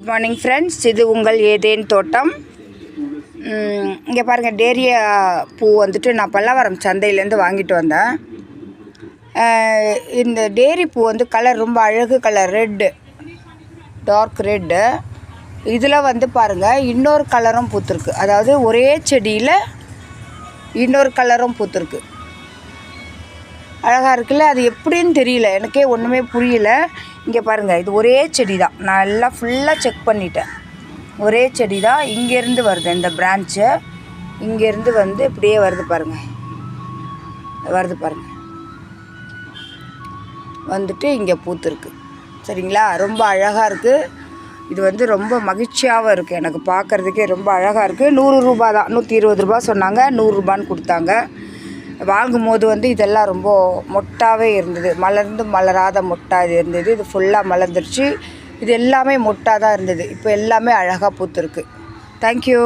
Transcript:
Good morning friends, இது உங்கள் Eden தோட்டம். இங்கே பாருங்கள், டேரியா பூ வந்துட்டு நான் பல்லாவரம் சந்தையிலேருந்து வாங்கிட்டு வந்தேன். இந்த டேரி பூ வந்து கலர் ரொம்ப அழகு கலர், ரெட்டு, டார்க் ரெட்டு. இதில் வந்து பாருங்கள், இன்னொரு கலரும் பூத்துருக்கு. அதாவது ஒரே செடியில் இன்னொரு கலரும் பூத்துருக்கு. அழகாக இருக்குல்ல? அது எப்படின்னு தெரியல, எனக்கே ஒன்றுமே புரியல. இங்கே பாருங்கள், இது ஒரே செடி தான். நான் எல்லாம் ஃபுல்லாக செக் பண்ணிட்டேன். ஒரே செடி தான். இங்கேருந்து வருது இந்த பிரான்ச்சு. இங்கேருந்து வந்து இப்படியே வருது பாருங்கள், வருது பாருங்கள், வந்துட்டு இங்கே பூத்துருக்கு. சரிங்களா? ரொம்ப அழகாக இருக்குது. இது வந்து ரொம்ப மகிழ்ச்சியாகவும் இருக்குது. எனக்கு பார்க்குறதுக்கே ரொம்ப அழகாக இருக்குது. 100 ரூபா தான், 120 ரூபா சொன்னாங்க, 100 ரூபான்னு கொடுத்தாங்க. வாங்கும்போது வந்து இதெல்லாம் ரொம்ப மொட்டாகவே இருந்தது. மலர்ந்து மலராத மொட்டாக இது இருந்தது. இது ஃபுல்லாக மலர்ந்துருச்சு. இது எல்லாமே மொட்டாக தான் இருந்தது. இப்போ எல்லாமே அழகாக பூத்துருக்கு. தேங்க்யூ.